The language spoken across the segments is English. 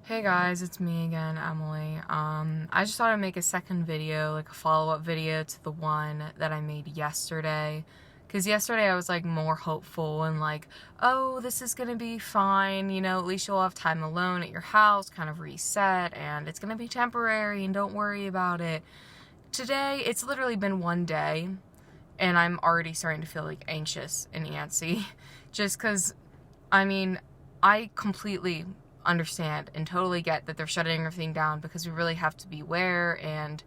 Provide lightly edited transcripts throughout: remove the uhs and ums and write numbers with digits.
Hey guys, it's me again, Emily. I just thought I'd make a second video, like a follow-up video to the one that I made yesterday. Because yesterday I was like more hopeful and like, oh, this is gonna be fine, at least you'll have time alone at your house, kind of reset, and it's gonna be temporary and don't worry about it. Today, it's literally been one day, and I'm already starting to feel like anxious and antsy. Just because, I completely understand and totally get that they're shutting everything down because we really have to beware and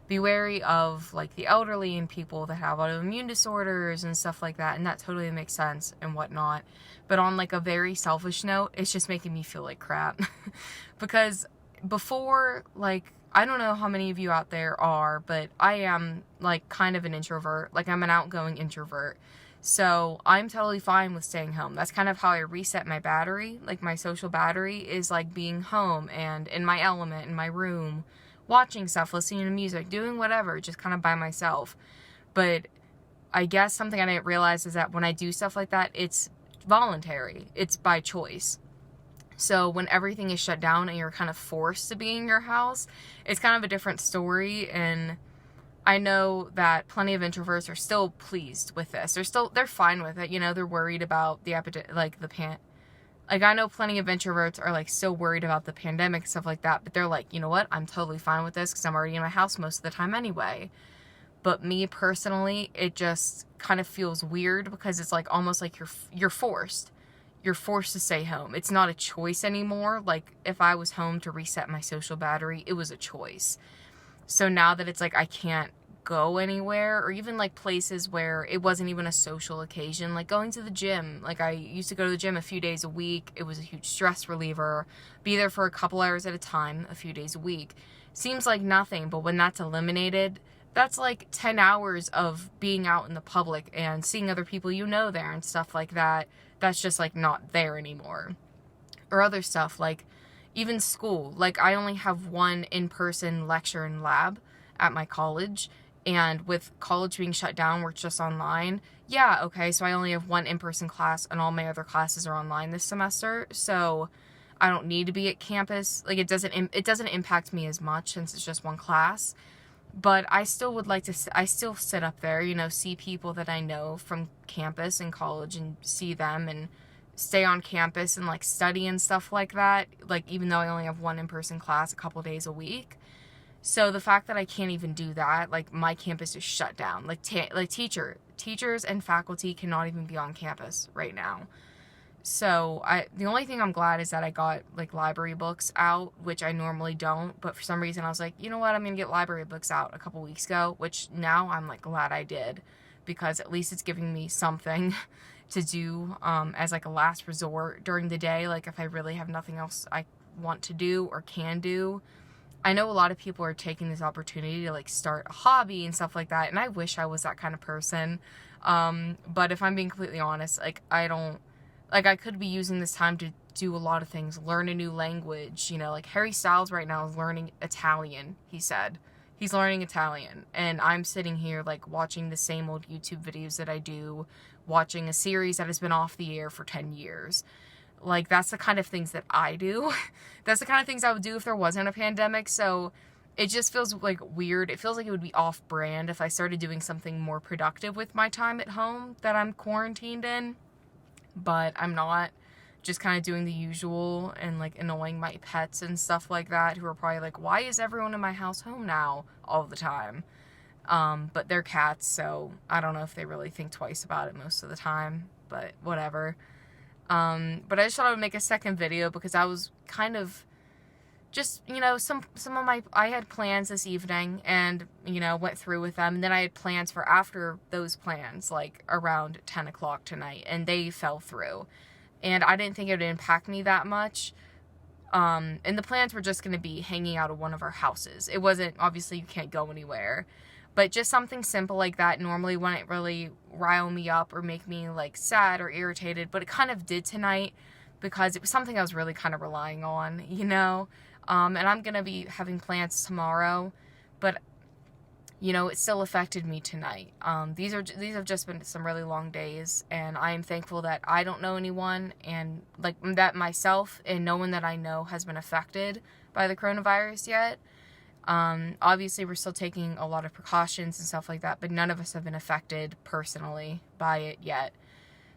be wary of like the elderly and people that have autoimmune disorders and stuff like that, and that totally makes sense and whatnot. But on like a very selfish note, it's just making me feel like crap. Because before, like, I don't know how many of you out there are, but I am like kind of an introvert. Like, I'm an outgoing introvert. So I'm totally fine with staying home. That's kind of how I reset my battery. Like, my social battery is like being home and in my element, in my room, watching stuff, listening to music, doing whatever, just kind of by myself. But I guess something I didn't realize is that when I do stuff like that, it's voluntary. It's by choice. So when everything is shut down and you're kind of forced to be in your house, it's kind of a different story. And I know that plenty of introverts are still pleased with this. They're fine with it. They're worried about the I know plenty of introverts are like still worried about the pandemic and stuff like that, but they're like, you know what? I'm totally fine with this because I'm already in my house most of the time anyway. But me personally, it just kind of feels weird because it's like almost like you're forced. You're forced to stay home. It's not a choice anymore. Like, if I was home to reset my social battery, it was a choice. So now that it's like I can't go anywhere, or even like places where it wasn't even a social occasion, like going to the gym. Like, I used to go to the gym a few days a week. It was a huge stress reliever. Be there for a couple hours at a time, a few days a week. Seems like nothing, but when that's eliminated, that's like 10 hours of being out in the public and seeing other people there and stuff like that. That's just like not there anymore. Or other stuff like even school. Like, I only have one in-person lecture and lab at my college, and with college being shut down, we're just online. Yeah, okay, so I only have one in-person class and all my other classes are online this semester. So I don't need to be at campus. Like, it doesn't impact me as much since it's just one class. But I still would like to, I still sit up there, see people that I know from campus and college and see them and stay on campus and like study and stuff like that. Like, even though I only have one in-person class a couple days a week. So the fact that I can't even do that, like, my campus is shut down. Like, teachers and faculty cannot even be on campus right now. So the only thing I'm glad is that I got like library books out, which I normally don't, but for some reason I was like, you know what, I'm gonna get library books out a couple weeks ago, which now I'm like glad I did, because at least it's giving me something to do as like a last resort during the day. Like, if I really have nothing else I want to do or can do. I know a lot of people are taking this opportunity to like start a hobby and stuff like that, and I wish I was that kind of person. But if I'm being completely honest, like, I could be using this time to do a lot of things, learn a new language, like Harry Styles right now is learning Italian, he said. He's learning Italian, and I'm sitting here, like, watching the same old YouTube videos that I do, watching a series that has been off the air for 10 years. Like, that's the kind of things that I do. That's the kind of things I would do if there wasn't a pandemic, so it just feels, like, weird. It feels like it would be off-brand if I started doing something more productive with my time at home that I'm quarantined in. But I'm not, just kind of doing the usual and like annoying my pets and stuff like that, who are probably like, why is everyone in my house home now all the time? But they're cats, so I don't know if they really think twice about it most of the time, but whatever. But I just thought I would make a second video because I was kind of just, some of I had plans this evening and, went through with them. And then I had plans for after those plans, like around 10 o'clock tonight, and they fell through. And I didn't think it would impact me that much. And the plans were just going to be hanging out at one of our houses. It wasn't, obviously you can't go anywhere, but just something simple like that normally wouldn't really rile me up or make me like sad or irritated, but it kind of did tonight because it was something I was really kind of relying on, and I'm going to be having plans tomorrow, but you know, it still affected me tonight. These have just been some really long days, and I am thankful that I don't know anyone, and like that myself and no one that I know has been affected by the coronavirus yet. Obviously we're still taking a lot of precautions and stuff like that, but none of us have been affected personally by it yet.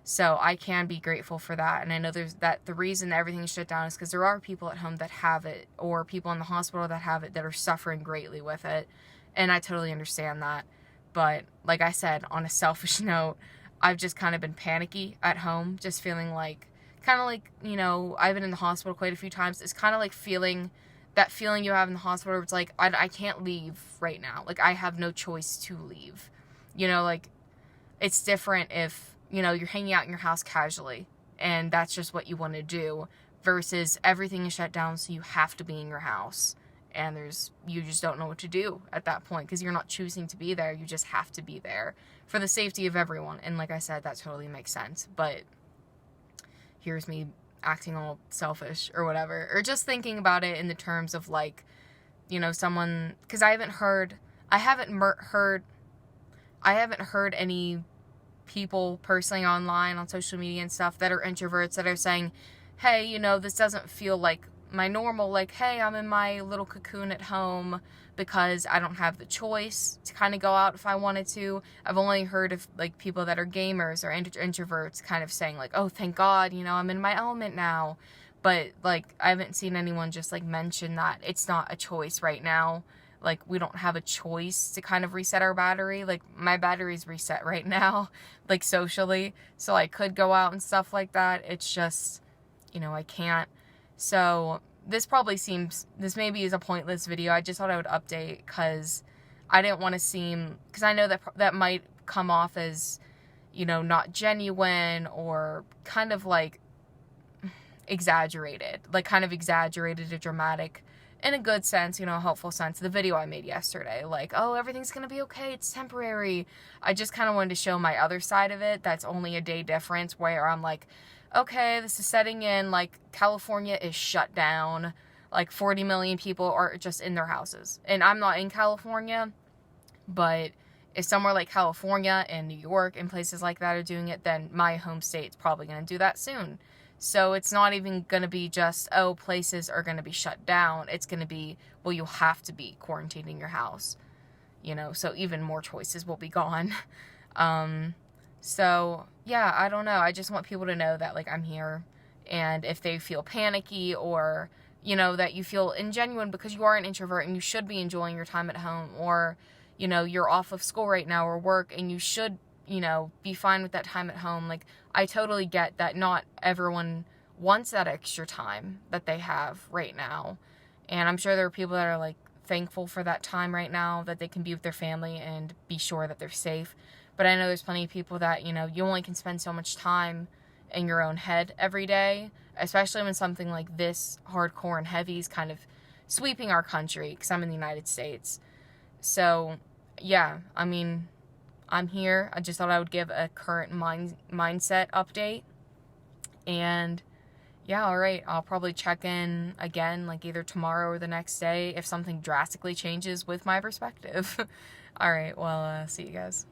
So I can be grateful for that. And I know the reason that everything's shut down is because there are people at home that have it, or people in the hospital that have it, that are suffering greatly with it. And I totally understand that. But like I said, on a selfish note, I've just kind of been panicky at home, just feeling like, kind of like, you know, I've been in the hospital quite a few times. It's kind of like that feeling you have in the hospital where it's like, I can't leave right now. Like, I have no choice to leave. You know, like, it's different if, you know, you're hanging out in your house casually and that's just what you want to do, versus everything is shut down, so you have to be in your house. And you just don't know what to do at that point because you're not choosing to be there. You just have to be there for the safety of everyone. And like I said, that totally makes sense. But here's me acting all selfish or whatever, or just thinking about it in the terms of like, you know, someone, because I haven't heard any people personally online on social media and stuff that are introverts that are saying, hey, you know, this doesn't feel like my normal, like, hey, I'm in my little cocoon at home because I don't have the choice to kind of go out if I wanted to. I've only heard of like people that are gamers or introverts kind of saying like, oh, thank God, you know, I'm in my element now. But like, I haven't seen anyone just like mention that it's not a choice right now. Like, we don't have a choice to kind of reset our battery. Like, my battery's reset right now, like socially. So I could go out and stuff like that. It's just, you know, I can't. So this maybe is a pointless video. I just thought I would update because I didn't want to seem, because I know that might come off as, you know, not genuine or kind of like exaggerated, like kind of exaggerated or dramatic in a good sense, you know, a helpful sense. The video I made yesterday, like, oh, everything's going to be okay, it's temporary. I just kind of wanted to show my other side of it. That's only a day difference where I'm like, okay, this is setting in, like, California is shut down, like, 40 million people are just in their houses, and I'm not in California, but if somewhere like California and New York and places like that are doing it, then my home state's probably going to do that soon. So it's not even going to be just, oh, places are going to be shut down. It's going to be, well, you'll have to be quarantined in your house, you know, so even more choices will be gone. So, yeah, I don't know. I just want people to know that, like, I'm here. And if they feel panicky or, you know, that you feel ingenuine because you are an introvert and you should be enjoying your time at home, or, you know, you're off of school right now or work and you should, you know, be fine with that time at home. Like, I totally get that not everyone wants that extra time that they have right now. And I'm sure there are people that are, like, thankful for that time right now, that they can be with their family and be sure that they're safe. But I know there's plenty of people that, you know, you only can spend so much time in your own head every day, especially when something like this hardcore and heavy is kind of sweeping our country, because I'm in the United States. So, yeah, I mean, I'm here. I just thought I would give a current mindset update. And, yeah, alright, I'll probably check in again, like, either tomorrow or the next day if something drastically changes with my perspective. Alright, well, see you guys.